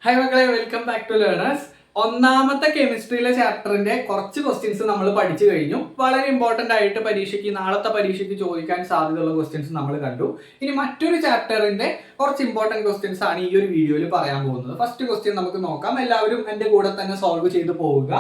Hi മക്കളെ, welcome back to learners. ഒന്നാമത്തെ കെമിസ്ട്രിയിലെ ചാപ്റ്ററിന്റെ കുറച്ച് ക്വസ്റ്റ്യൻസ് നമ്മൾ പഠിച്ചു കഴിഞ്ഞു. വളരെ ഇമ്പോർട്ടന്റ് ആയിട്ട് നാളത്തെ പരീക്ഷയ്ക്ക് ചോദിക്കാൻ സാധ്യതയുള്ള ക്വസ്റ്റ്യൻസ് നമ്മൾ കണ്ടു. ഇനി മറ്റൊരു ചാപ്റ്ററിന്റെ കുറച്ച് ഇമ്പോർട്ടന്റ് ക്വസ്റ്റ്യൻസ് ആണ് ഈ ഒരു വീഡിയോയിൽ പറയാൻ പോകുന്നത്. ഫസ്റ്റ് ക്വസ്റ്റ്യൻ നമുക്ക് നോക്കാം. എല്ലാവരും എന്റെ കൂടെ തന്നെ സോൾവ് ചെയ്ത് പോവുക.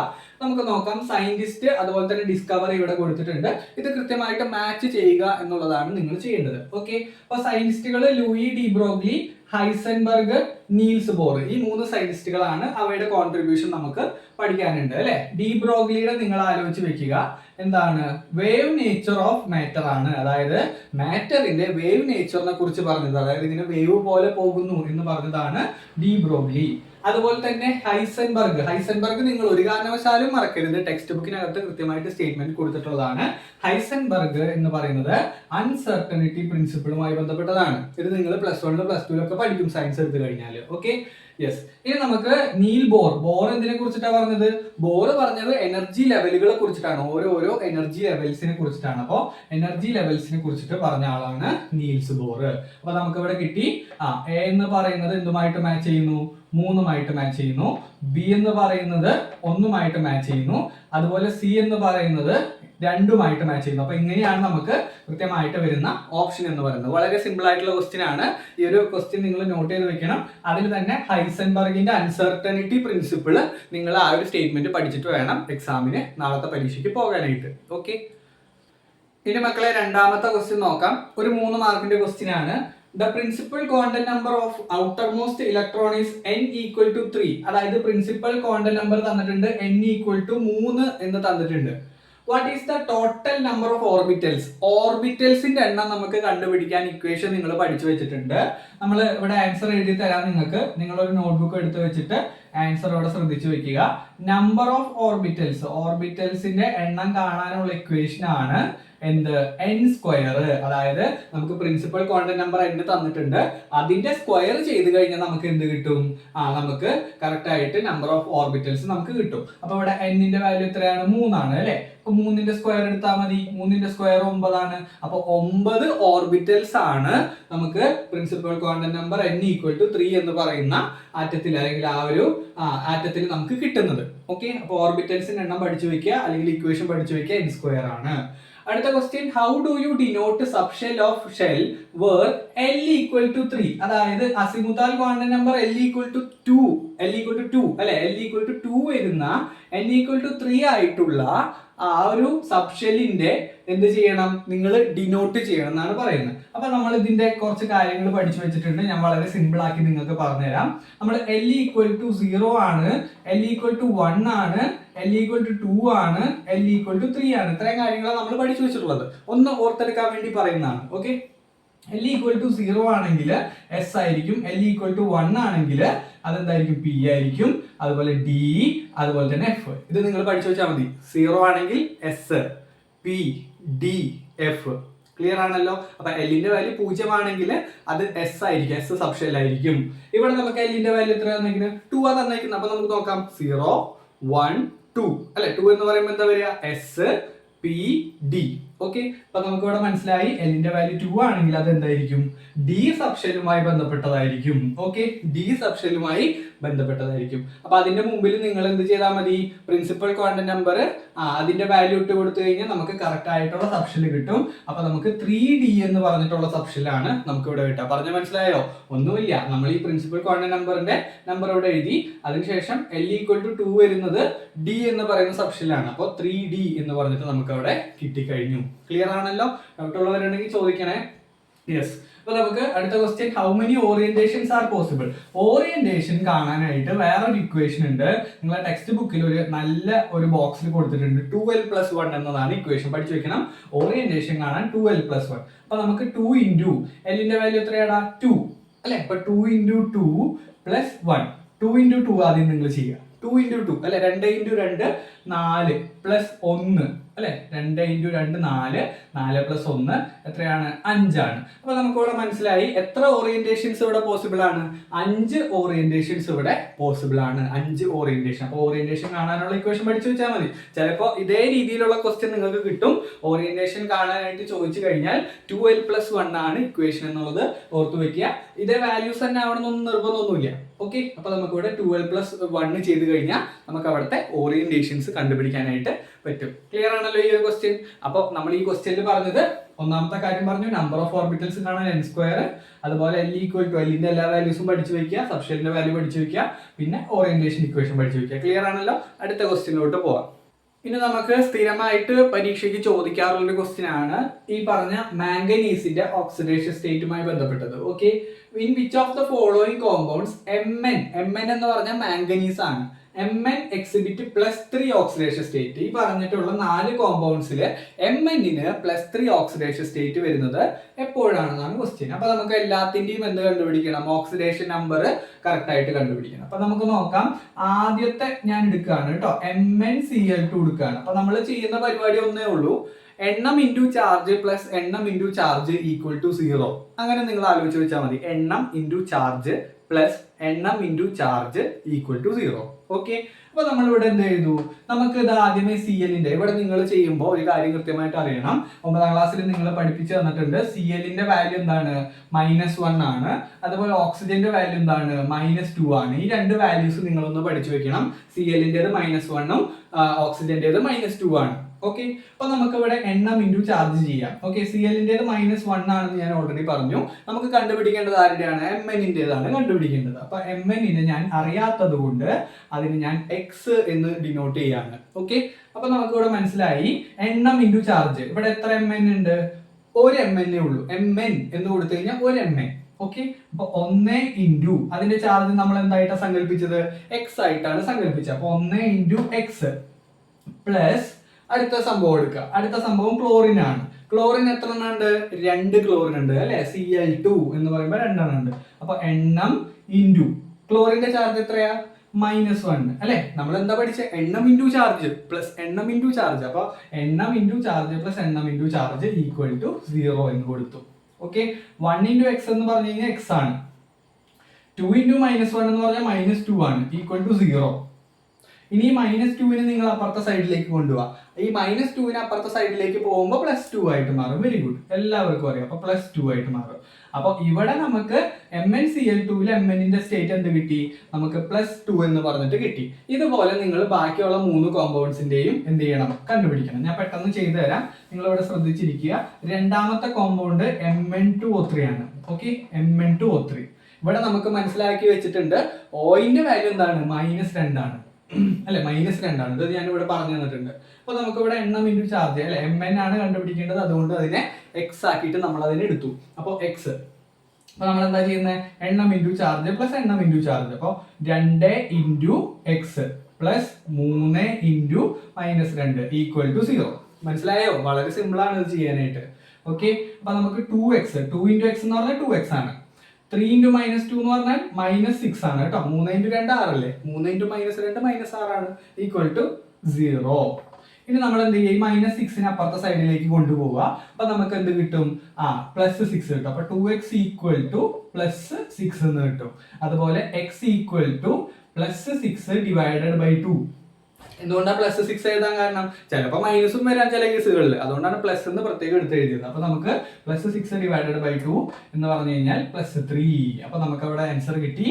നമുക്ക് നോക്കാം. സയന്റിസ്റ്റ് അതുപോലെ തന്നെ ഡിസ്കവറി ഇവിടെ കൊടുത്തിട്ടുണ്ട്. ഇത് കൃത്യമായിട്ട് മാച്ച് ചെയ്യുക എന്നുള്ളതാണ് നിങ്ങൾ ചെയ്യേണ്ടത്. ഓക്കെ, അപ്പൊ സയന്റിസ്റ്റുകൾ Louis de Broglie, Heisenberg, Niels Bohr, ഈ 3 സയന്റിസ്റ്റുകളാണ്. അവയുടെ കോൺട്രിബ്യൂഷൻ നമുക്ക് പഠിക്കാനുണ്ട് അല്ലെ. ഡി ബ്രോഗ്ലിയുടെ നിങ്ങൾ ആലോചിച്ച് വെക്കുക, എന്താണ് വേവ് നേച്ചർ ഓഫ് മാറ്റർ ആണ്. അതായത് മാറ്ററിന്റെ വേവ് നേച്ചറിനെ കുറിച്ച് പറഞ്ഞത്, അതായത് ഇതിനെ വേവ് പോലെ പോകുന്നു എന്ന് പറഞ്ഞതാണ് ഡി ബ്രോഗ്ലി. അതുപോലെ തന്നെ ഹൈസൻബർഗ് നിങ്ങൾ ഒരു കാരണവശാലും മറക്കരുത്. ടെക്സ്റ്റ് ബുക്കിനകത്ത് കൃത്യമായിട്ട് സ്റ്റേറ്റ്മെന്റ് കൊടുത്തിട്ടുള്ളതാണ്. ഹൈസൻബർഗ് എന്ന് പറയുന്നത് അൺസർട്ടനിറ്റി പ്രിൻസിപ്പിളുമായി ബന്ധപ്പെട്ടതാണ്. ഇത് നിങ്ങൾ +1 +2 ഒക്കെ പഠിക്കും സയൻസ് എടുത്തു കഴിഞ്ഞാൽ. Okay, yes. ഇനി നമുക്ക് നീൽ ബോർ എന്തിനെ കുറിച്ചിട്ടാണ് പറഞ്ഞത്? ബോർ പറഞ്ഞത് എനർജി ലെവലുകളെ കുറിച്ചിട്ടാണ്. ഓരോ എനർജി ലെവൽസിനെ കുറിച്ചിട്ടാണ്. അപ്പോൾ എനർജി ലെവൽസിനെ കുറിച്ചിട്ട് പറഞ്ഞ ആളാണ് നീൽസ് ബോർ. അപ്പൊ നമുക്ക് ഇവിടെ കിട്ടി. എ എന്ന് പറയുന്നത് എന്തുമായിട്ട് മാച്ച് ചെയ്യുന്നു? 3 മാച്ച് ചെയ്യുന്നു. ബി എന്ന് പറയുന്നത് 1 മാച്ച് ചെയ്യുന്നു. അതുപോലെ സി എന്ന് പറയുന്നത് 2 മാച്ച് ചെയ്യുന്നു. അപ്പൊ ഇങ്ങനെയാണ് നമുക്ക് കൃത്യമായിട്ട് വരുന്ന ഓപ്ഷൻ എന്ന് പറയുന്നത്. വളരെ സിമ്പിൾ ആയിട്ടുള്ള ക്വസ്റ്റ്യൻ ആണ്. ഈ ഒരു ക്വസ്റ്റ്യൻ നിങ്ങൾ നോട്ട് ചെയ്ത് വെക്കണം. അതിൽ തന്നെ ഹൈസൻബർഗിന്റെ അൺസർട്ടനിറ്റി പ്രിൻസിപ്പിൾ നിങ്ങൾ ആ ഒരു സ്റ്റേറ്റ്മെന്റ് പഠിച്ചിട്ട് വേണം എക്സാമിന് നാളത്തെ പരീക്ഷയ്ക്ക് പോകാനായിട്ട്. ഓക്കെ, ഇനി മക്കളെ രണ്ടാമത്തെ ക്വസ്റ്റ്യൻ നോക്കാം. ഒരു 3 മാർക്കിന്റെ ക്വസ്റ്റ്യൻ ആണ്. The principal quantum number of outermost electron is n equal to 3. അതായത് പ്രിൻസിപ്പൽ ക്വാണ്ടം നമ്പർ തന്നിട്ടുണ്ട്, n equal to 3 എന്ന് തന്നിട്ടുണ്ട്. What is the total number of orbitals? ഓർബിറ്റൽസിന്റെ എണ്ണം നമുക്ക് കണ്ടുപിടിക്കാൻ ഇക്വേഷൻ നിങ്ങൾ പഠിച്ചു വെച്ചിട്ടുണ്ട്. നമ്മൾ ഇവിടെ ആൻസർ എഴുതി തരാം നിങ്ങൾക്ക്. നിങ്ങളൊരു നോട്ട്ബുക്ക് എടുത്ത് വെച്ചിട്ട് ആൻസർ ഇവിടെ ശ്രദ്ധിച്ചു വെക്കുക. നമ്പർ ഓഫ് ഓർബിറ്റൽസിന്റെ എണ്ണം കാണാനുള്ള ഇക്വേഷൻ ആണ് എന്ത്? n square. അതായത് നമുക്ക് പ്രിൻസിപ്പൽ ക്വാണ്ടം നമ്പർ n തന്നിട്ടുണ്ട്, അതിന്റെ സ്ക്വയർ ചെയ്ത് കഴിഞ്ഞാൽ നമുക്ക് എന്ത് കിട്ടും? നമുക്ക് കറക്റ്റ് ആയിട്ട് നമ്പർ ഓഫ് ഓർബിറ്റൽസ് നമുക്ക് കിട്ടും. അപ്പൊ ഇവിടെ n ന്റെ വാല്യൂ എത്രയാണ്? 3 ആണ് അല്ലെ. അപ്പൊ 3ന്റെ സ്ക്വയർ എടുത്താൽ മതി. 3ന്റെ സ്ക്വയർ 9 ആണ്. അപ്പൊ 9 ഓർബിറ്റൽസ് ആണ് നമുക്ക് principal quantum number n equal to 3 എന്ന് പറയുന്ന ആറ്റത്തിൽ, അല്ലെങ്കിൽ ആ ഒരു ആറ്റത്തിൽ നമുക്ക് കിട്ടുന്നത്. ഓക്കെ, അപ്പൊ ഓർബിറ്റൽസിന്റെ എണ്ണം പഠിച്ചു വെക്കുക, അല്ലെങ്കിൽ ഇക്വേഷൻ പഠിച്ചു വെക്കുക. n സ്ക്വയർ ആണ്. അടുത്ത question, how do you denote subshell of shell where L equal to 3? അതായത് azimuthal quantum number L equal to 2 അല്ലെ, L equal to 2 വരുന്ന n equal to 3 ആയിട്ടുള്ള ആ ഒരു സബ്ഷെല്ലിന്റെ എന്ത് ചെയ്യണം? നിങ്ങൾ ഡിനോട്ട് ചെയ്യണം എന്നാണ് പറയുന്നത്. അപ്പൊ നമ്മൾ ഇതിന്റെ കുറച്ച് കാര്യങ്ങൾ പഠിച്ചു വെച്ചിട്ടുണ്ട്. ഞാൻ വളരെ സിമ്പിൾ ആക്കി നിങ്ങൾക്ക് പറഞ്ഞുതരാം. നമ്മൾ L equal to 0 ആണ്, L equal to 1 ആണ്, L equal to 2 ആണ്, L equal to 3 ആണ്. ഇത്രയും കാര്യങ്ങളാണ് നമ്മൾ പഠിച്ചു വെച്ചിട്ടുള്ളത്. ഒന്ന് ഓർത്തെടുക്കാൻ വേണ്ടി പറയുന്നതാണ്. ഓക്കെ, L equal to 0 ആണെങ്കിൽ S ആയിരിക്കും, L equal to 1 ആണെങ്കിൽ അതെന്തായിരിക്കും? P ആയിരിക്കും. അതുപോലെ D, അതുപോലെ തന്നെ F. ഇത് നിങ്ങൾ പഠിച്ചു വെച്ചാൽ മതി. 0 ആണെങ്കിൽ S, P, D, F. Clear ആണല്ലോ. അപ്പൊ എല്ലിന്റെ വാല്യൂ 0 ആണെങ്കിൽ അത് S ആയിരിക്കും, S സബ്ഷെൽ ആയിരിക്കും. ഇവിടെ നമുക്ക് എല്ലിന്റെ വാല്യൂ എത്ര തന്നിരിക്കുന്നത്? 2 ആ തന്നിരിക്കുന്നത്. അപ്പൊ നമുക്ക് നോക്കാം. 0, 1, 2 അല്ലെ. 2 എന്ന് പറയുമ്പോൾ എന്താ വരിക? S, P, D. ഓക്കെ, അപ്പൊ നമുക്ക് ഇവിടെ മനസ്സിലായി എല്ലിന്റെ വാല്യൂ 2 ആണെങ്കിൽ അത് എന്തായിരിക്കും? ഡി സബ്ഷെല്ലുമായി ബന്ധപ്പെട്ടതായിരിക്കും. ഓക്കെ, ഡി സബ്ഷെല്ലുമായി ബന്ധപ്പെട്ടതായിരിക്കും. അപ്പൊ അതിന്റെ മുമ്പിൽ നിങ്ങൾ എന്ത് ചെയ്താൽ മതി? പ്രിൻസിപ്പൽ ക്വാണ്ടം നമ്പർ അതിന്റെ വാല്യൂ ഇട്ട് കൊടുത്തു കഴിഞ്ഞാൽ നമുക്ക് കറക്റ്റ് ആയിട്ടുള്ള സബ്ഷെൽ കിട്ടും. അപ്പൊ നമുക്ക് 3D എന്ന് പറഞ്ഞിട്ടുള്ള സബ്ഷെല്ലാണ് നമുക്ക് ഇവിടെ കിട്ടുക. പറഞ്ഞ മനസ്സിലായോ? ഒന്നുമില്ല, നമ്മൾ ഈ പ്രിൻസിപ്പൽ ക്വാണ്ടം നമ്പറിന്റെ നമ്പർ ഇവിടെ എഴുതി, അതിനുശേഷം L equal to 2 വരുന്നത് D എന്ന് പറയുന്ന സബ്ഷെല്ലാണ്. അപ്പോൾ 3D എന്ന് പറഞ്ഞിട്ട് നമുക്ക് അവിടെ കിട്ടിക്കഴിഞ്ഞു. ക്ലിയർ ആണല്ലോ? ഡൗട്ട് ഉള്ളവരുണ്ടെങ്കിൽ ചോദിക്കണേ. യെസ്. അപ്പൊ നമുക്ക് അടുത്ത question, how many orientations R possible? Orientation കാണാനായിട്ട് വേറൊരു ഇക്വേഷൻ ഉണ്ട്. നിങ്ങളെ ടെക്സ്റ്റ് ബുക്കിൽ നല്ല ഒരു ബോക്സിൽ കൊടുത്തിട്ടുണ്ട്. 2l+1 എന്നതാണ് ഇക്വേഷൻ. പഠിച്ചു വെക്കണം. ഓറിയന്റേഷൻ കാണാൻ 2l+1. അപ്പൊ നമുക്ക് 2 into എല്ലിന്റെ വാല്യൂ എത്രയാടാ? 2 അല്ലെ. അപ്പൊ 2 into 2 + 1. 2 into 2 ആദ്യം നിങ്ങൾ ചെയ്യുക. 2 into 2 അല്ലെ, 2 into 2 4 + 1 അല്ലെ 2 × 2 4, 4 + 1 എത്രയാണ് 5 ആണ്. അപ്പൊ നമുക്ക് ഇവിടെ മനസ്സിലായി എത്ര ഓറിയന്റേഷൻസ് ഇവിടെ പോസിബിൾ ആണ്, 5 ഓറിയന്റേഷൻസ് ഇവിടെ പോസിബിൾ ആണ്. 5 ഓറിയന്റേഷൻ. അപ്പൊ ഓറിയന്റേഷൻ കാണാനുള്ള ഇക്വേഷൻ പഠിച്ചു വെച്ചാൽ മതി. ചിലപ്പോൾ ഇതേ രീതിയിലുള്ള ക്വസ്റ്റ്യൻ നിങ്ങൾക്ക് കിട്ടും. ഓറിയന്റേഷൻ കാണാനായിട്ട് ചോദിച്ചു കഴിഞ്ഞാൽ 2l+1 ആണ് ഇക്വേഷൻ എന്നുള്ളത് ഓർത്തു വെക്കുക. ഇതേ വാല്യൂസ് തന്നെ ആവണമെന്നൊന്നും നിർബന്ധമൊന്നുമില്ല. ഓക്കെ, അപ്പൊ നമുക്ക് ഇവിടെ 2l+1 ചെയ്ത് കഴിഞ്ഞാൽ നമുക്ക് അവിടുത്തെ ഓറിയന്റേഷൻസ് കണ്ടുപിടിക്കാനായിട്ട് പറ്റും. ക്ലിയർ ആണല്ലോ ഈ ഒരു ക്വസ്റ്റ്യൻ? അപ്പോൾ നമ്മൾ ഈ ക്വസ്റ്റ്യനിൽ പറഞ്ഞത് ഒന്നാമത്തെ കാര്യം പറഞ്ഞു, നമ്പർ ഓഫ് ഓർബിറ്റൽസ് കാണാൻ n², അതുപോലെ l = Lന്റെ എല്ലാ വാല്യൂസും പഠിച്ചു വെക്കുക, സബ്ഷെല്ലിന്റെ വാല്യൂ പഠിച്ചു വെക്കുക, പിന്നെ ഓറിയന്റേഷൻ ഇക്വേഷൻ പഠിച്ചു വെക്കുക. ക്ലിയർ ആണല്ലോ? അടുത്ത ക്വസ്റ്റ്യനിലോട്ട് പോവാം. ഇനി നമുക്ക് സ്ഥിരമായിട്ട് പരീക്ഷയ്ക്ക് ചോദിക്കാറുള്ള ഒരു ക്വസ്റ്റ്യൻ ആണ് ഈ പറഞ്ഞ മാംഗനീസിന്റെ ഓക്സിഡേഷൻ സ്റ്റേറ്റുമായി ബന്ധപ്പെട്ടത്. Okay, in which of the following compounds Mn എന്ന് പറഞ്ഞാൽ മാംഗനീസ് ആണ്, Mn എക്സിബിറ്റ് +3 ഓക്സിഡേഷൻ സ്റ്റേറ്റ്. ഈ പറഞ്ഞിട്ടുള്ള 4 കോമ്പൗണ്ട്സിൽ Mn-ന് +3 ഓക്സിഡേഷൻ സ്റ്റേറ്റ് വരുന്നത് എപ്പോഴാണെന്നാണ് ക്വസ്റ്റ്യൻ. അപ്പൊ നമുക്ക് എല്ലാത്തിന്റെയും എന്ത് കണ്ടുപിടിക്കണം, ഓക്സിഡേഷൻ നമ്പർ കറക്റ്റ് ആയിട്ട് കണ്ടുപിടിക്കണം. അപ്പൊ നമുക്ക് നോക്കാം. ആദ്യത്തെ ഞാൻ എടുക്കുകയാണ് കേട്ടോ, MnCl2 എടുക്കുകയാണ്. അപ്പൊ നമ്മൾ ചെയ്യുന്ന പരിപാടി ഒന്നേ ഉള്ളൂ, എണ്ണം ഇൻറ്റു ചാർജ് പ്ലസ് എണ്ണം ഇൻറ്റു ചാർജ് = 0. അങ്ങനെ നിങ്ങൾ ആലോചിച്ച് വെച്ചാൽ മതി. എണ്ണം ഇൻറ്റു ചാർജ് പ്ലസ് എണ്ണം ഇൻറ്റു ചാർജ് = 0. ഓക്കെ, അപ്പൊ നമ്മൾ ഇവിടെ എന്ത് ചെയ്തു, നമുക്ക് ഇത് ആദ്യമേ Clന്റെ ഇവിടെ നിങ്ങൾ ചെയ്യുമ്പോൾ ഒരു കാര്യം കൃത്യമായിട്ട് അറിയണം. 9ാം ക്ലാസ്സിൽ നിങ്ങൾ പഠിപ്പിച്ചു തന്നിട്ടുണ്ട്. Clന്റെ വാല്യൂ എന്താണ്, -1 ആണ്. അതുപോലെ ഓക്സിജന്റെ വാല്യൂ എന്താണ്, -2 ആണ്. ഈ രണ്ട് വാല്യൂസ് നിങ്ങളൊന്ന് പഠിച്ചു വെക്കണം. Clന്റേത് -1ഉം ഓക്സിജന്റേത് -2 ആണ്. ഓക്കെ, അപ്പൊ നമുക്ക് ഇവിടെ എണ്ണം ഇൻറ്റു ചാർജ് ചെയ്യാം. ഓക്കെ, Clന്റേത് -1 ആണെന്ന് ഞാൻ ഓൾറെഡി പറഞ്ഞു. നമുക്ക് കണ്ടുപിടിക്കേണ്ടത് ആരുടെയാണ്, Mnന്റേതാണ് കണ്ടുപിടിക്കേണ്ടത്. അപ്പൊ Mn-നെ ഞാൻ അറിയാത്തത് കൊണ്ട് അതിന് ഞാൻ x എന്ന് ഡിനോട്ട് ചെയ്യാണ്. ഓക്കെ, അപ്പൊ നമുക്ക് ഇവിടെ മനസ്സിലായി എണ്ണം ഇൻറ്റു ചാർജ്. ഇവിടെ എത്ര Mn ഉണ്ട്, ഒരു Mn ഉള്ളൂ. Mn എന്ന് കൊടുത്തു കഴിഞ്ഞാൽ ഒരു Mn. ഓക്കെ, അപ്പൊ 1 ഇൻറ്റു അതിന്റെ ചാർജ് നമ്മൾ എന്തായിട്ടാണ് സങ്കല്പിച്ചത്, x ആയിട്ടാണ് സങ്കല്പിച്ചത്. അപ്പൊ 1 × x പ്ലസ് അടുത്ത സംഭവം എടുക്കുക. അടുത്ത സംഭവം ക്ലോറിൻ ആണ്. ക്ലോറിൻ എത്ര എണ്ണം ഉണ്ട്, 2 ക്ലോറിൻ ഉണ്ട് അല്ലെ. Cl2 എന്ന് പറയുമ്പോൾ 2 എണ്ണം ഉണ്ട്. അപ്പൊ എണ്ണം ഇൻറ്റു ക്ലോറിന്റെ ചാർജ് എത്രയാ, -1 അല്ലെ. നമ്മൾ എന്താ പഠിച്ച, എണ്ണം ഇൻറ്റു ചാർജ് പ്ലസ് എണ്ണം ഇൻറ്റു ചാർജ്. അപ്പൊ എണ്ണം ഇൻറ്റു ചാർജ് പ്ലസ് എണ്ണം ഇൻറ്റു ചാർജ് = 0 എന്ന് കൊടുത്തു. ഓക്കെ, 1 × x എന്ന് പറഞ്ഞു കഴിഞ്ഞാൽ x ആണ്. 2 × -1 എന്ന് പറഞ്ഞാൽ -2 ആണ്, = 0. ഇനി -2-നെ നിങ്ങൾ അപ്പുറത്തെ സൈഡിലേക്ക് കൊണ്ടുപോവാ. ഈ -2-നെ അപ്പുറത്തെ സൈഡിലേക്ക് പോകുമ്പോൾ +2 ആയിട്ട് മാറും. വെരി ഗുഡ്, എല്ലാവർക്കും അറിയാം. അപ്പൊ +2 ആയിട്ട് മാറും. അപ്പൊ ഇവിടെ നമുക്ക് MnCl2-ൽ Mn-ന്റെ സ്റ്റേറ്റ് എന്ത് കിട്ടി, നമുക്ക് +2 എന്ന് പറഞ്ഞിട്ട് കിട്ടി. ഇതുപോലെ നിങ്ങൾ ബാക്കിയുള്ള 3 കോമ്പൗണ്ട്സിന്റെയും എന്ത് ചെയ്യണം, കണ്ടുപിടിക്കണം. ഞാൻ പെട്ടെന്ന് ചെയ്തു തരാം, നിങ്ങൾ ഇവിടെ ശ്രദ്ധിച്ചിരിക്കുക. രണ്ടാമത്തെ കോമ്പൗണ്ട് Mn2O3 ആണ്. ഓക്കെ, Mn2O3 ഇവിടെ നമുക്ക് മനസ്സിലാക്കി വെച്ചിട്ടുണ്ട്. ഓയിന്റെ വാല്യൂ എന്താണ്, -2 ആണ് അല്ലെ, -2 ആണ്. ഇത് ഞാൻ ഇവിടെ പറഞ്ഞു തന്നിട്ടുണ്ട്. അപ്പൊ നമുക്ക് ഇവിടെ എണ്ണം ഇൻറ്റു ചാർജ് അല്ലെ, Mn ആണ് കണ്ടുപിടിക്കേണ്ടത്. അതുകൊണ്ട് അതിനെ x ആക്കിയിട്ട് നമ്മൾ അതിനെ എടുത്തു. അപ്പോൾ x, അപ്പൊ നമ്മൾ എന്താ ചെയ്യുന്നത്, എണ്ണം ഇൻറ്റു ചാർജ് പ്ലസ് എണ്ണം ഇൻറ്റു ചാർജ്. അപ്പോൾ 2 × x പ്ലസ് 3 × -2 = 0. മനസ്സിലായോ? വളരെ സിമ്പിൾ ആണ് ഇത് ചെയ്യാനായിട്ട്. ഓക്കെ, അപ്പൊ നമുക്ക് 2x, 2 × x എന്ന് പറഞ്ഞാൽ 2x ആണ്. 3 × -2 എന്ന് പറഞ്ഞാൽ -6 ആണ് കേട്ടോ. 3 × 2 6 അല്ലേ, 3 × -2 -6 ആണ്, = 0. ഇനി നമ്മൾ എന്ത് ചെയ്യും, -6-നെ അപ്പുറത്തെ സൈഡിലേക്ക് കൊണ്ടുപോവുക. അപ്പൊ നമുക്ക് എന്ത് കിട്ടും, +6 കിട്ടും. അപ്പൊ 2x = +6 എന്ന് കിട്ടും. അതുപോലെ x = +6 / 2. എന്തുകൊണ്ടാണ് +6 എഴുതാൻ കാരണം, ചിലപ്പോൾ മൈനസും വരാൻ ചില കേസുകളിൽ. അതുകൊണ്ടാണ് പ്ലസ് എന്ന് പ്രത്യേകം എടുത്ത് എഴുതിയത്. അപ്പൊ നമുക്ക് +6 / 2 എന്ന് പറഞ്ഞു കഴിഞ്ഞാൽ +3. അപ്പൊ നമുക്ക് അവിടെ ആൻസർ കിട്ടി.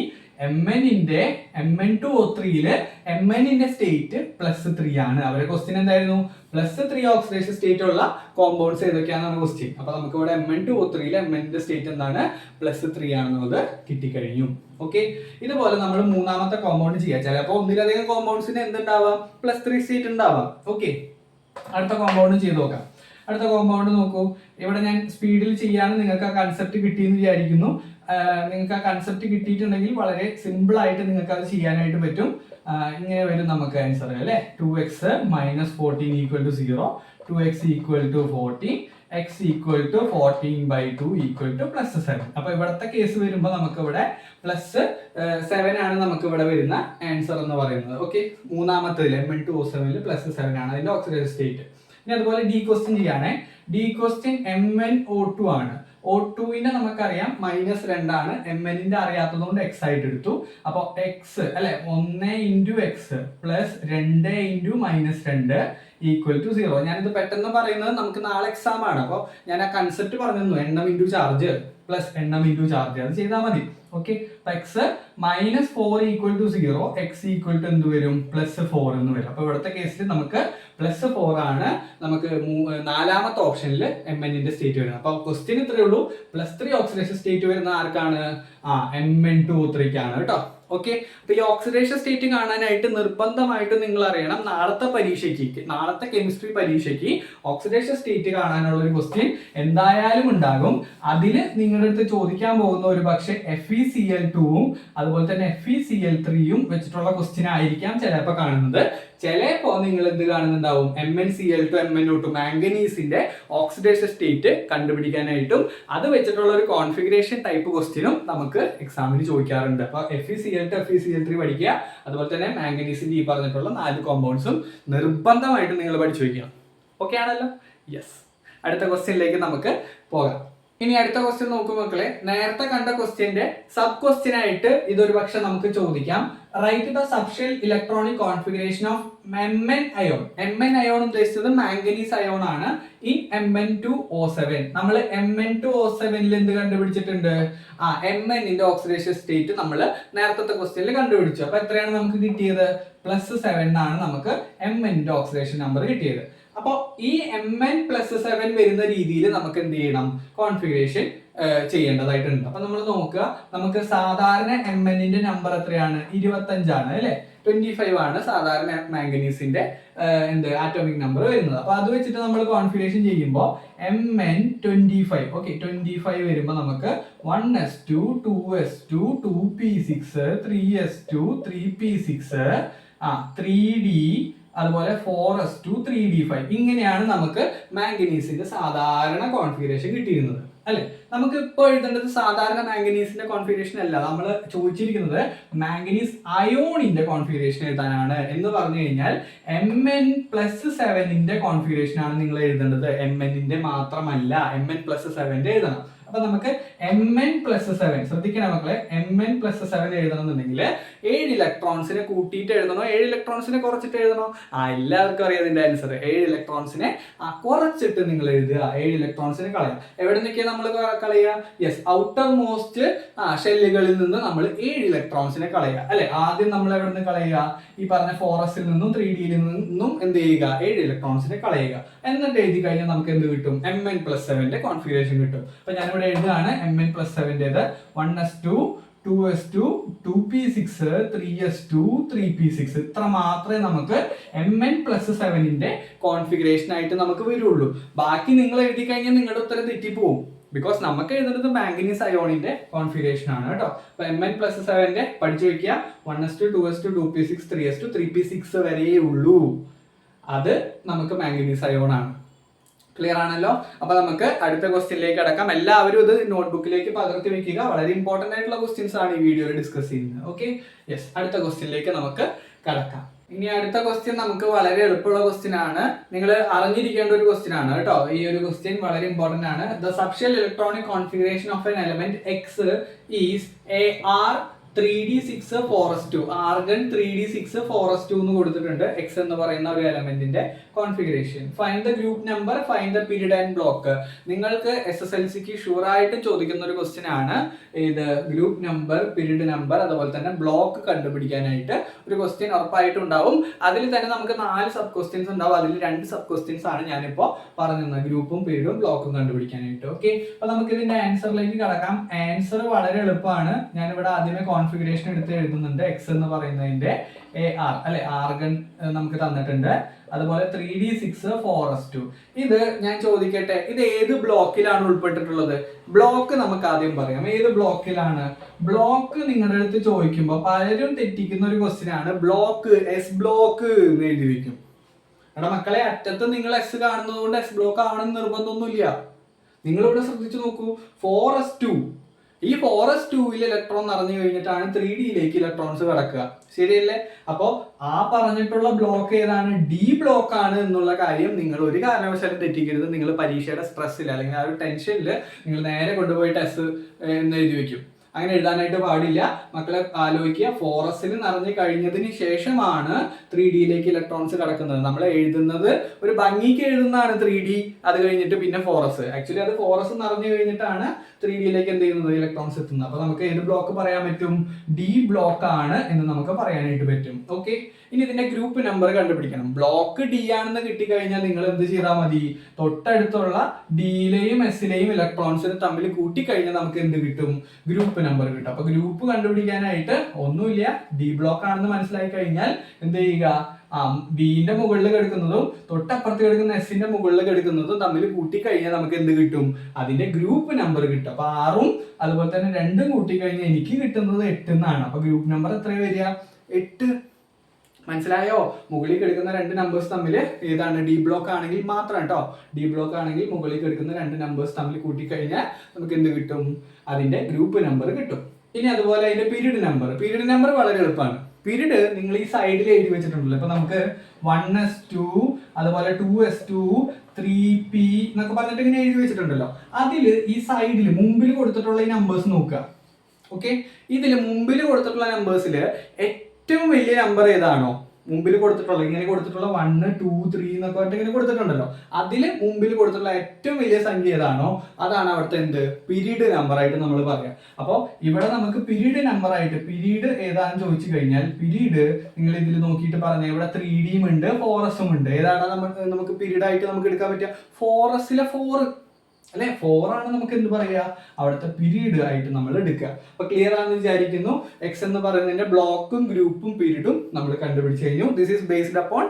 Mn2O3-ല് Mn-ന്റെ സ്റ്റേറ്റ് +3 ആണ്. അവരുടെ ക്വസ്റ്റ്യൻ എന്തായിരുന്നു, +3 ഓക്സിഡേഷൻ സ്റ്റേറ്റ് ഉള്ള കോമ്പൗണ്ട്സ് ഏതൊക്കെയാണെന്നാണ് ക്വസ്റ്റ്യൻ. അപ്പൊ നമുക്ക് ഇവിടെ Mn2O3-ല് Mn-ന്റെ സ്റ്റേറ്റ് എന്താണ്, +3 ആണെന്നുള്ളത് കിട്ടിക്കഴിഞ്ഞു. ഓക്കെ, ഇതുപോലെ നമ്മൾ മൂന്നാമത്തെ കോമ്പൗണ്ട് ചെയ്യാം. ചിലപ്പോൾ ഒന്നിലധികം കോമ്പൗണ്ട്സിന് എന്തുണ്ടാവാം, +3 സ്റ്റേറ്റ് ഉണ്ടാവാം. ഓക്കെ, അടുത്ത കോമ്പൗണ്ട് ചെയ്ത് നോക്കാം. അടുത്ത കോമ്പൗണ്ട് നോക്കൂ. ഇവിടെ ഞാൻ സ്പീഡിൽ ചെയ്യാൻ നിങ്ങൾക്ക് ആ കൺസെപ്റ്റ് കിട്ടിയെന്ന് വിചാരിക്കുന്നു. നിങ്ങൾക്ക് ആ കൺസെപ്റ്റ് കിട്ടിയിട്ടുണ്ടെങ്കിൽ വളരെ സിമ്പിൾ ആയിട്ട് നിങ്ങൾക്ക് അത് ചെയ്യാനായിട്ട് പറ്റും. ഇങ്ങനെ വരും നമുക്ക് ആൻസർ അല്ലെ. 2x - 14 = 0, 2x = 14, x = 14/2 = +7. അപ്പൊ ഇവിടുത്തെ കേസ് വരുമ്പോൾ നമുക്ക് ഇവിടെ +7 ആണ് നമുക്ക് ഇവിടെ വരുന്ന ആൻസർ എന്ന് പറയുന്നത്. ഓക്കെ, മൂന്നാമത്തേതിൽ Mn2O7-ൽ +7 ആണ് അതിന്റെ ഓക്സിഡേഷൻ സ്റ്റേറ്റ്. ഇനി അതുപോലെ ഡി ക്വസ്റ്റ്യൻ ചെയ്യാണേ. ഡി ക്വസ്റ്റ്യൻ MnO2 ആണ്. O2ന്റെ നമുക്കറിയാം -2 ആണ്. Mnന്റെ അറിയാത്തതുകൊണ്ട് x ആയിട്ട് എടുത്തു. അപ്പോൾ x അല്ലെ 1 × x പ്ലസ് 2 × -2 ഈക്വൽ ടു 0. ഞാനിത് പെട്ടെന്ന് പറയുന്നത് നമുക്ക് നാളെ എക്സാം ആണ്. അപ്പോൾ ഞാൻ ആ കൺസെപ്റ്റ് പറഞ്ഞു, എണ്ണം ഇൻറ്റു ചാർജ് പ്ലസ് എണ്ണം ഇൻറ്റു ചാർജ്, അത് ചെയ്താൽ മതി. Okay, x -4 equal to 0, x equal to എന്ത് വരും, +4 എന്ന് വരും. അപ്പൊ ഇവിടുത്തെ കേസിൽ നമുക്ക് +4 ആണ് നമുക്ക് നാലാമത്തെ ഓപ്ഷനിൽ Mnന്റെ സ്റ്റേറ്റ് വരുന്നത്. അപ്പൊ ക്വസ്റ്റ്യൻ ഇത്രയേ ഉള്ളൂ. +3 ഓക്സിഡേഷൻ സ്റ്റേറ്റ് വരുന്ന ആർക്കാണ്? Mn2O3 കേട്ടോ. ഓക്കെ, അപ്പൊ ഈ ഓക്സിഡേഷൻ സ്റ്റേറ്റ് കാണാനായിട്ട് നിർബന്ധമായിട്ട് നിങ്ങൾ അറിയണം, നാളത്തെ പരീക്ഷയ്ക്ക്, നാളത്തെ കെമിസ്ട്രി പരീക്ഷയ്ക്ക് ഓക്സിഡേഷൻ സ്റ്റേറ്റ് കാണാനുള്ള ഒരു ക്വസ്റ്റ്യൻ എന്തായാലും ഉണ്ടാകും. അതിൽ നിങ്ങളുടെ അടുത്ത് ചോദിക്കാൻ പോകുന്ന ഒരു പക്ഷേ FeCl2ഉം അതുപോലെ തന്നെ FeCl3യും വെച്ചിട്ടുള്ള ക്വസ്റ്റ്യൻ ആയിരിക്കാം ചിലപ്പോൾ കാണുന്നത്. ചിലപ്പോൾ നിങ്ങൾ എന്ത് കാണുന്നുണ്ടാവും, MnCl2 MnO2 മാംഗനീസിന്റെ ഓക്സിഡേഷൻ സ്റ്റേറ്റ് കണ്ടുപിടിക്കാനായിട്ടും അത് വെച്ചിട്ടുള്ള ഒരു കോൺഫിഗറേഷൻ ടൈപ്പ് ക്വസ്റ്റ്യനും നമുക്ക് എക്സാമിന് ചോദിക്കാറുണ്ട്. അപ്പൊ FeCl2 FeCl3 പഠിക്കുക. അതുപോലെ തന്നെ മാംഗനീസിന്റെ ഈ പറഞ്ഞിട്ടുള്ള 4 കോമ്പൗണ്ട്സും നിർബന്ധമായിട്ട് നിങ്ങൾ പഠിച്ചു വയ്ക്കുക. ഓക്കെ ആണല്ലോ? യെസ്. അടുത്ത ക്വസ്റ്റ്യനിലേക്ക് നമുക്ക് പോകാം. ഇനി അടുത്ത ക്വസ്റ്റ്യൻ നോക്കൂ മക്കളെ. നേരത്തെ കണ്ട ക്വസ്റ്റ്യന്റെ സബ് ക്വസ്റ്റ്യൻ ആയിട്ട് ഇതൊരു പക്ഷെ നമുക്ക് ചോദിക്കാം. Write the subshell electronic configuration of Mn ion. Mn ion ഉദ്ദേശിച്ചത് മാംഗനീസ് അയോൺ ആണ്. ഇൻ Mn2O7 നമ്മൾ Mn2O7ൽ എന്ത് കണ്ടുപിടിച്ചിട്ടുണ്ട്? Mnന്റെ ഓക്സിഡേഷൻ സ്റ്റേറ്റ് നമ്മൾ നേരത്തെ ക്വസ്റ്റ്യനിൽ കണ്ടുപിടിച്ചു. അപ്പൊ എത്രയാണ് നമുക്ക് കിട്ടിയത്? +7 ആണ് നമുക്ക് Mnന്റെ ഓക്സിഡേഷൻ നമ്പർ കിട്ടിയത്. അപ്പോൾ ഈ Mn+7 വരുന്ന രീതിയിൽ നമുക്ക് എന്ത് ചെയ്യണം, കോൺഫിഗറേഷൻ ചെയ്യേണ്ടതായിട്ടുണ്ട്. അപ്പൊ നമ്മൾ നോക്കുക, നമുക്ക് സാധാരണ Mnന്റെ നമ്പർ എത്രയാണ്? 25 ആണ് അല്ലെ, 25 ആണ് സാധാരണ മാംഗനീസിന്റെ ആറ്റോമിക് നമ്പർ വരുന്നത്. അപ്പൊ അത് വെച്ചിട്ട് നമ്മൾ കോൺഫിഗറേഷൻ ചെയ്യുമ്പോൾ Mn25, ഓക്കെ, 25 വരുമ്പോൾ നമുക്ക് 1s2 2s2 2p6 3s2 3p6 3d അതുപോലെ 4s2 3d5 ഇങ്ങനെയാണ് നമുക്ക് മാംഗനീസിന്റെ സാധാരണ കോൺഫിഗറേഷൻ കിട്ടിയിരുന്നത് അല്ലെ. നമുക്ക് ഇപ്പോൾ എഴുതേണ്ടത് സാധാരണ മാംഗനീസിന്റെ കോൺഫിഗറേഷൻ അല്ല, നമ്മൾ ചോദിച്ചിരിക്കുന്നത് മാംഗനീസ് അയോണിന്റെ കോൺഫിഗറേഷൻ എഴുതാനാണ്. എന്ന് പറഞ്ഞു കഴിഞ്ഞാൽ Mn+7ന്റെ കോൺഫിഗറേഷൻ ആണ് നിങ്ങൾ എഴുതേണ്ടത്. Mnന്റെ മാത്രമല്ല, Mn+7ന്റെ എഴുതണം. അപ്പൊ നമുക്ക് Mn+7 ശ്രദ്ധിക്കണം മക്കളെ, Mn+7 എഴുതണമെന്നുണ്ടെങ്കിൽ 7 ഇലക്ട്രോൺസിനെ കൂട്ടിയിട്ട് എഴുതണോ 7 ഇലക്ട്രോൺസിനെ കുറച്ചിട്ട് എഴുതണോ? എല്ലാവർക്കും അറിയാം ഇതിന്റെ ആൻസർ. 7 ഇലക്ട്രോൺസിനെ കുറച്ചിട്ട് നിങ്ങൾ എഴുതുക, 7 ഇലക്ട്രോൺസിനെ കളയാം. എവിടെ നിന്നൊക്കെയാ നമ്മൾ കളയുക? യെസ്, ഔട്ടർ മോസ്റ്റ് ഷെല്ലുകളിൽ നിന്ന് നമ്മൾ 7 ഇലക്ട്രോൺസിനെ കളയുക അല്ലെ. ആദ്യം നമ്മൾ എവിടെ നിന്ന് കളയുക? ഈ പറഞ്ഞ 4sൽ നിന്നും 3dയിൽ നിന്നും എന്ത് ചെയ്യുക? 7 ഇലക്ട്രോൺസിനെ കളയുക. എന്നിട്ട് എഴുതി കഴിഞ്ഞാൽ നമുക്ക് എന്ത് കിട്ടും? Mn+7ന്റെ കോൺഫിഗറേഷൻ കിട്ടും. അപ്പൊ ഞാനിവിടെ എഴുതുകയാണ് Mn+7ന്റേത് 1s2 2s2 2p6 3s2 3p6 ഇത്ര മാത്രമേ നമുക്ക് Mn+7ന്റെ കോൺഫിഗറേഷൻ ആയിട്ട് നമുക്ക് വരുള്ളൂ. ബാക്കി നിങ്ങൾ എഴുതി കഴിഞ്ഞാൽ നിങ്ങളുടെ ഉത്തരം തെറ്റിപ്പോവും. ബിക്കോസ് നമുക്ക് എഴുതുന്നത് മാംഗനീസ് അയോണിന്റെ കോൺഫിഗറേഷൻ ആണ് കേട്ടോ. അപ്പൊ Mn+7ന്റെ പഠിച്ചു വെക്കുക. 1s2 2s2 2p6 3s2 3p6 വരെയേ ഉള്ളൂ. അത് നമുക്ക് മാംഗനീസ് അയോൺ ആണ്. ക്ലിയർ ആണല്ലോ? അപ്പൊ നമുക്ക് അടുത്ത ക്വസ്റ്റ്യനിലേക്ക് കടക്കാം. എല്ലാവരും ഇത് നോട്ട്ബുക്കിലേക്ക് പകർത്തി വെക്കുക. വളരെ ഇമ്പോർട്ടന്റ് ആയിട്ടുള്ള ക്വസ്റ്റ്യൻസ് ആണ് ഈ വീഡിയോയിൽ ഡിസ്കസ് ചെയ്യുന്നത്. Okay, yes. അടുത്ത ക്വസ്റ്റ്യനിലേക്ക് നമുക്ക് കടക്കാം. ഇനി അടുത്ത ക്വസ്റ്റ്യൻ നമുക്ക് വളരെ എളുപ്പമുള്ള ക്വസ്റ്റ്യൻ ആണ്. നിങ്ങൾ അറിഞ്ഞിരിക്കേണ്ട ഒരു ക്വസ്റ്റ്യൻ ആണ് കേട്ടോ. ഈ ഒരു ക്വസ്റ്റ്യൻ വളരെ ഇമ്പോർട്ടന്റ് ആണ്. The subshell electronic configuration of an element X is AR 3d6 4s2 argon 3d6 4s2 എന്ന് കൊടുത്തിട്ടുണ്ട്. എക്സ് എന്ന് പറയുന്ന ഒരു എലമെന്റിന്റെ configuration. Find the group number, find the period and block. നിങ്ങൾക്ക് SSLCക്ക് ഷുവർ ആയിട്ട് ചോദിക്കുന്ന ഒരു ക്വസ്റ്റ്യൻ ആണ് ഇത്. ഗ്രൂപ്പ് നമ്പർ, പീരിയഡ് നമ്പർ, അതുപോലെ തന്നെ ബ്ലോക്ക് കണ്ടുപിടിക്കാനായിട്ട് ഒരു ക്വസ്റ്റ്യൻ ഉറപ്പായിട്ടും ഉണ്ടാവും. അതിൽ തന്നെ നമുക്ക് 4 സബ് ക്വസ്റ്റ്യൻസ് ഉണ്ടാവും. അതിൽ 2 സബ് ക്വസ്റ്റ്യൻസ് ആണ് ഞാനിപ്പോ പറഞ്ഞത്, ഗ്രൂപ്പും പീരിയഡും ബ്ലോക്കും കണ്ടുപിടിക്കാനായിട്ട്. ഓക്കെ, അപ്പൊ നമുക്ക് ഇതിന്റെ ആൻസറിലേക്ക് കടക്കാം. ആൻസർ വളരെ എളുപ്പമാണ്. ഞാനിവിടെ ആദ്യമേ കോൺഫിഗറേഷൻ എടുത്ത് എഴുതുന്നുണ്ട്. എക്സ് എന്ന് പറയുന്നതിന്റെ AR അല്ലെ, ആർഗൺ നമുക്ക് തന്നിട്ടുണ്ട്. അതുപോലെ 3d6 4s2. ഇത് ഞാൻ ചോദിക്കട്ടെ, ഇത് ഏത് ബ്ലോക്കിലാണ് ഉൾപ്പെട്ടിട്ടുള്ളത്? ബ്ലോക്ക് നമുക്ക് ആദ്യം പറയാം. ഏത് ബ്ലോക്കിലാണ്? ബ്ലോക്ക് നിങ്ങളുടെ അടുത്ത് ചോദിക്കുമ്പോൾ പലരും തെറ്റിക്കുന്ന ഒരു ക്വസ്റ്റ്യൻ ആണ്. ബ്ലോക്ക്, എസ് ബ്ലോക്ക് എന്ന് എഴുതി വെക്കും. എടാ മക്കളെ, അറ്റത്ത് നിങ്ങൾ എസ് കാണുന്നത് കൊണ്ട് എസ് ബ്ലോക്ക് ആവണമെന്ന് നിർബന്ധമൊന്നുമില്ല. നിങ്ങളിവിടെ ശ്രദ്ധിച്ചു നോക്കൂ. 4s2 ഈ 4s2 ഇലക്ട്രോൺ നിറഞ്ഞു കഴിഞ്ഞിട്ടാണ് 3D ഇലക്ട്രോൺസ് കടക്കുക. ശരിയല്ലേ? അപ്പോൾ ആ പറഞ്ഞിട്ടുള്ള ബ്ലോക്ക് ഏതാണ്? ഡി ബ്ലോക്ക് ആണ് എന്നുള്ള കാര്യം നിങ്ങൾ ഒരു കാരണവശാലും തെറ്റിക്കരുത്. നിങ്ങൾ പരീക്ഷയുടെ സ്ട്രെസ്സിൽ അല്ലെങ്കിൽ ആ ഒരു ടെൻഷനിൽ നിങ്ങൾ നേരെ കൊണ്ടുപോയി ടെസ്റ്റ് എന്ന് എഴുതി വെക്കും. അങ്ങനെ എഴുതാനായിട്ട് പാടില്ല. മക്കളെ ആലോചിക്കുക, 4s നിറഞ്ഞു കഴിഞ്ഞതിന് ശേഷമാണ് 3D ഇലക്ട്രോൺസ് കടക്കുന്നത്. നമ്മൾ എഴുതുന്നത് ഒരു ഭംഗിക്ക് എഴുതുന്നതാണ് 3D, അത് കഴിഞ്ഞിട്ട് പിന്നെ 4s. ആക്ച്വലി അത് 4s നിറഞ്ഞു കഴിഞ്ഞിട്ടാണ് 3D എന്ത് ചെയ്യുന്നത്? ഇലക്ട്രോൺസ് എത്തുന്നത്. അപ്പൊ നമുക്ക് ഏത് ബ്ലോക്ക് പറയാൻ പറ്റും? ഡി ബ്ലോക്ക് ആണ് എന്ന് നമുക്ക് പറയാനായിട്ട് പറ്റും. ഓക്കെ, ഇനി ഇതിന്റെ ഗ്രൂപ്പ് നമ്പർ കണ്ടുപിടിക്കണം. ബ്ലോക്ക് ഡി ആണെന്ന് കിട്ടിക്കഴിഞ്ഞാൽ നിങ്ങൾ എന്ത് ചെയ്താൽ മതി? തൊട്ടടുത്തുള്ള ഡിയിലെയും എസിലെയും ഇലക്ട്രോൺസിനെ തമ്മിൽ കൂട്ടിക്കഴിഞ്ഞാൽ നമുക്ക് എന്ത് കിട്ടും? ഗ്രൂപ്പ് നമ്പർ കിട്ടും. അപ്പൊ ഗ്രൂപ്പ് കണ്ടുപിടിക്കാനായിട്ട് ഒന്നുമില്ല, ഡി ബ്ലോക്ക് ആണെന്ന് മനസ്സിലായി കഴിഞ്ഞാൽ എന്ത് ചെയ്യുക? ഡിന്റെ മുകളിൽ കിടക്കുന്നതും തൊട്ടപ്പുറത്ത് കിടക്കുന്ന എസിന്റെ മുകളിൽ കിടക്കുന്നതും തമ്മിൽ കൂട്ടിക്കഴിഞ്ഞാൽ നമുക്ക് എന്ത് കിട്ടും? അതിന്റെ ഗ്രൂപ്പ് നമ്പർ കിട്ടും. അപ്പൊ 6ഉം അതുപോലെ തന്നെ 2ഉം കൂട്ടിക്കഴിഞ്ഞാൽ എനിക്ക് കിട്ടുന്നത് 8 എന്നാണ്. അപ്പൊ ഗ്രൂപ്പ് നമ്പർ എത്ര വരിക? 8. മനസ്സിലായോ? മുകളിൽ കിടക്കുന്ന 2 നമ്പേഴ്സ് തമ്മിൽ ഏതാണ്? ഡി ബ്ലോക്ക് ആണെങ്കിൽ മാത്രം കേട്ടോ. ഡി ബ്ലോക്ക് ആണെങ്കിൽ മുകളിൽ കിടക്കുന്ന 2 നമ്പേഴ്സ് തമ്മിൽ കൂട്ടിക്കഴിഞ്ഞാൽ നമുക്ക് എന്ത് കിട്ടും? അതിന്റെ ഗ്രൂപ്പ് നമ്പർ കിട്ടും. ഇനി അതുപോലെ അതിന്റെ പീരീഡ് നമ്പർ വളരെ എളുപ്പമാണ്. പീരീഡ് നിങ്ങൾ ഈ സൈഡിൽ എഴുതി വെച്ചിട്ടുണ്ടല്ലോ. ഇപ്പൊ നമുക്ക് 1s2 അതുപോലെ 2s2 3p എന്നൊക്കെ പറഞ്ഞിട്ട് ഇങ്ങനെ എഴുതി വെച്ചിട്ടുണ്ടല്ലോ. അതില് ഈ സൈഡിൽ മുമ്പിൽ കൊടുത്തിട്ടുള്ള ഈ നമ്പേഴ്സ് നോക്കുക. ഓക്കെ, ഇതിൽ മുമ്പിൽ കൊടുത്തിട്ടുള്ള നമ്പേഴ്സിൽ ഏറ്റവും വലിയ നമ്പർ ഏതാണോ മുമ്പിൽ കൊടുത്തിട്ടുള്ള, ഇങ്ങനെ കൊടുത്തിട്ടുള്ള 1 2 3 എന്നൊക്കെ പറഞ്ഞിട്ട് ഇങ്ങനെ കൊടുത്തിട്ടുണ്ടല്ലോ, അതിൽ മുമ്പിൽ കൊടുത്തിട്ടുള്ള ഏറ്റവും വലിയ സംഖ്യ ഏതാണോ അതാണ് അവിടുത്തെ എന്ത്? പീരീഡ് നമ്പർ ആയിട്ട് നമ്മൾ പറയാം. അപ്പോൾ ഇവിടെ നമുക്ക് പീരീഡ് നമ്പർ ആയിട്ട് പീരീഡ് ഏതാണെന്ന് ചോദിച്ചു കഴിഞ്ഞാൽ പീരീഡ് നിങ്ങൾ ഇതിൽ നോക്കിയിട്ട് പറഞ്ഞ ഇവിടെ 3D ഉണ്ട് 4s ഉണ്ട്. ഏതാണ് നമുക്ക് പീരീഡ് ആയിട്ട് നമുക്ക് എടുക്കാൻ പറ്റുക? 4s 4 അല്ലെ? 4 ആണ് നമുക്ക് എന്ത് പറയാ? അവിടുത്തെ പീരീഡ് ആയിട്ട് നമ്മൾ എടുക്കുക. അപ്പൊ ക്ലിയർ ആണെന്ന് വിചാരിക്കുന്നു. എക്സ് എന്ന് പറയുന്നതിന്റെ ബ്ലോക്കും ഗ്രൂപ്പും പീരീഡും നമ്മൾ കണ്ടുപിടിച്ച് കഴിഞ്ഞു. This is based upon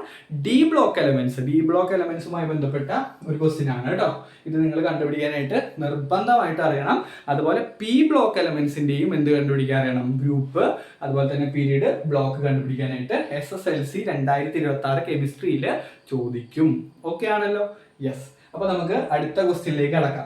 D block elements. D block എലമെന്റ്സുമായി ബന്ധപ്പെട്ട ഒരു ക്വസ്റ്റ്യൻ ആണ് കേട്ടോ. ഇത് നിങ്ങൾ കണ്ടുപിടിക്കാനായിട്ട് നിർബന്ധമായിട്ട് അറിയണം. അതുപോലെ പി ബ്ലോക്ക് എലമെന്റ്സിന്റെയും എന്ത് കണ്ടുപിടിക്കാൻ അറിയണം? ഗ്രൂപ്പ്, അതുപോലെ തന്നെ പീരീഡ്, ബ്ലോക്ക് കണ്ടുപിടിക്കാനായിട്ട് SSLC 2026 കെമിസ്ട്രിയിൽ ചോദിക്കും. ഓക്കെ ആണല്ലോ? യെസ്. അപ്പൊ നമുക്ക് അടുത്ത ക്വസ്റ്റ്യനിലേക്ക് കടക്കാം.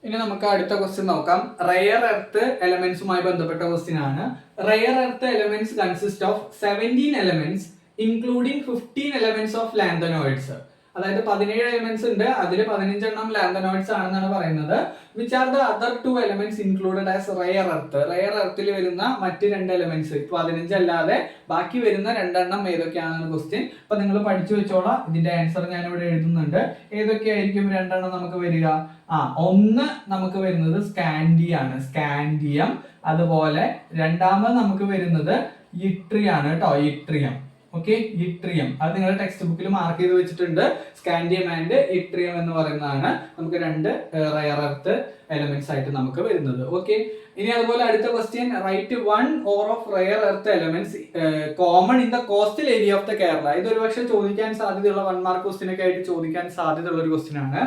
ഇനി നമുക്ക് അടുത്ത ക്വസ്റ്റ്യൻ നോക്കാം. റെയർ എർത്ത് എലമെന്റ്സുമായി ബന്ധപ്പെട്ട ക്വസ്റ്റ്യൻ ആണ്. Rare earth elements consist of 17 elements including 15 elements of lanthanoids. അതായത് 17 എലമെന്റ്സ് ഉണ്ട്, അതിൽ 15 എണ്ണം ലാന്തനോയിഡ്സ് ആണെന്നാണ് പറയുന്നത്. Which are the other 2 elements included as rare earth. Rare എർത്തിൽ വരുന്ന മറ്റ് 2 എലമെന്റ്സ് 15 അല്ലാതെ ബാക്കി വരുന്ന 2 എണ്ണം ഏതൊക്കെയാണെന്ന് ക്വസ്റ്റ്യൻ. അപ്പൊ നിങ്ങൾ പഠിച്ചു വെച്ചോളാം. ഇതിന്റെ ആൻസർ ഞാൻ ഇവിടെ എഴുതുന്നുണ്ട്. ഏതൊക്കെയായിരിക്കും 2 എണ്ണം നമുക്ക് വരിക? ഒന്ന് നമുക്ക് വരുന്നത് സ്കാൻഡിയാണ്, സ്കാൻഡിയം. അതുപോലെ രണ്ടാമത് നമുക്ക് വരുന്നത് ഇട്രിയാണ് കേട്ടോ, ഇട്രിയം. Okay, yttrium. അത് നിങ്ങളുടെ ടെക്സ്റ്റ് ബുക്കിൽ മാർക്ക് ചെയ്ത് വെച്ചിട്ടുണ്ട്. സ്കാൻഡിയം ആൻഡ് ഇട്രിയം എന്ന് പറയുന്നതാണ് നമുക്ക് 2 റെയർ എർത്ത് എലമെന്റ്സ് ആയിട്ട് നമുക്ക് വരുന്നത്. ഓക്കെ, ഇനി അതുപോലെ അടുത്ത question. Write 1 ore of rare earth elements common in the coastal area of the Kerala. ഇതൊരു പക്ഷേ ചോദിക്കാൻ സാധ്യതയുള്ള 1 മാർക്ക് ക്വസ്റ്റ്യൻ ഒക്കെ ആയിട്ട് ചോദിക്കാൻ സാധ്യതയുള്ള ഒരു ക്വസ്റ്റ്യൻ ആണ്.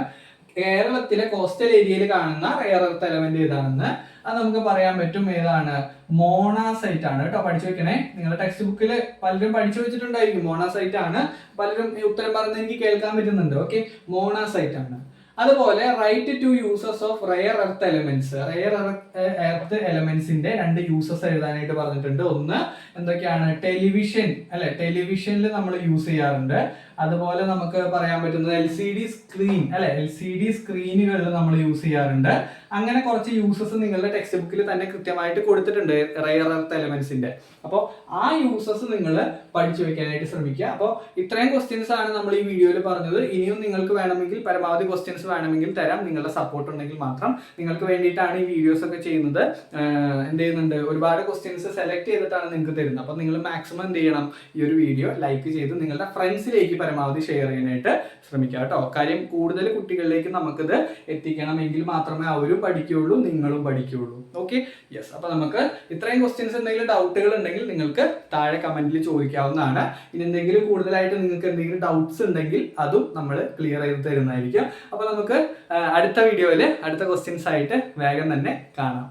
കേരളത്തിലെ കോസ്റ്റൽ ഏരിയയിൽ കാണുന്ന റെയർ എർത്ത് എലമെന്റ് ഏതാണെന്ന് അത് നമുക്ക് പറയാൻ പറ്റും. ഏതാണ്? മോണാസൈറ്റ് ആണ് കേട്ടോ. പഠിച്ചു വെക്കണേ. നിങ്ങളുടെ ടെക്സ്റ്റ് ബുക്കിൽ പലരും പഠിച്ചു വെച്ചിട്ടുണ്ടായിരിക്കും. മോണാസൈറ്റ് ആണ്. പലരും ഉത്തരം പറയുന്നത് എനിക്ക് കേൾക്കാൻ പറ്റുന്നുണ്ട്. ഓക്കെ, മോണാസൈറ്റ് ആണ്. അതുപോലെ write 2 uses of rare earth elements. Rare earth എലമെന്റ്സിന്റെ 2 യൂസസ് എഴുതാനായിട്ട് പറഞ്ഞിട്ടുണ്ട്. ഒന്ന് എന്തൊക്കെയാണ്? ടെലിവിഷൻ അല്ലെ, ടെലിവിഷനിൽ നമ്മൾ യൂസ് ചെയ്യാറുണ്ട്. അതുപോലെ നമുക്ക് പറയാൻ പറ്റുന്നത് LCD സ്ക്രീൻ അല്ലെ, LCD സ്ക്രീനുകളിൽ നമ്മൾ യൂസ് ചെയ്യാറുണ്ട്. അങ്ങനെ കുറച്ച് യൂസസ് നിങ്ങളുടെ ടെക്സ്റ്റ് ബുക്കിൽ തന്നെ കൃത്യമായിട്ട് കൊടുത്തിട്ടുണ്ട് റെയർ എർത്ത് എലമെന്റ്സിന്റെ. അപ്പോൾ ആ യൂസസ് നിങ്ങൾ പഠിച്ചു വെക്കാനായിട്ട് ശ്രമിക്കുക. അപ്പോൾ ഇത്രയും ക്വസ്റ്റ്യൻസ് ആണ് നമ്മൾ ഈ വീഡിയോയിൽ പറഞ്ഞത്. ഇനിയും നിങ്ങൾക്ക് വേണമെങ്കിൽ പരമാവധി ക്വസ്റ്റ്യൻസ് വേണമെങ്കിൽ തരാം. നിങ്ങളുടെ സപ്പോർട്ട് ഉണ്ടെങ്കിൽ മാത്രം. നിങ്ങൾക്ക് വേണ്ടിയിട്ടാണ് ഈ വീഡിയോസ് ഒക്കെ ചെയ്യുന്നത്. എന്ത് ചെയ്യുന്നുണ്ട്? ഒരുപാട് ക്വസ്റ്റ്യൻസ് സെലക്ട് ചെയ്തിട്ടാണ് നിങ്ങൾക്ക് തരുന്നത്. അപ്പോൾ നിങ്ങൾ മാക്സിമം എന്ത് ചെയ്യണം? ഈ ഒരു വീഡിയോ ലൈക്ക് ചെയ്ത് നിങ്ങളുടെ ഫ്രണ്ട്സിലേക്ക് പരമാവധി ഷെയർ ചെയ്യാനായിട്ട് ശ്രമിക്കുക കേട്ടോ. കാര്യം കൂടുതൽ കുട്ടികളിലേക്ക് നമുക്കിത് എത്തിക്കണമെങ്കിൽ മാത്രമേ അവരും പഠിക്കുകയുള്ളൂ, നിങ്ങളും പഠിക്കുകയുള്ളൂ. Okay, yes. അപ്പൊ നമുക്ക് ഇത്രയും ക്വസ്റ്റ്യൻസ് എന്തെങ്കിലും ഡൗട്ടുകൾ ഉണ്ടെങ്കിൽ നിങ്ങൾക്ക് താഴെ കമന്റിൽ ചോദിക്കാവുന്നതാണ്. ഇനി എന്തെങ്കിലും കൂടുതലായിട്ട് നിങ്ങൾക്ക് എന്തെങ്കിലും ഡൗട്ട്സ് ഉണ്ടെങ്കിൽ അതും നമ്മൾ ക്ലിയർ ചെയ്ത് തരുന്നതായിരിക്കും. അപ്പൊ നമുക്ക് അടുത്ത വീഡിയോയിൽ അടുത്ത ക്വസ്റ്റ്യൻസ് ആയിട്ട് വേഗം തന്നെ കാണാം.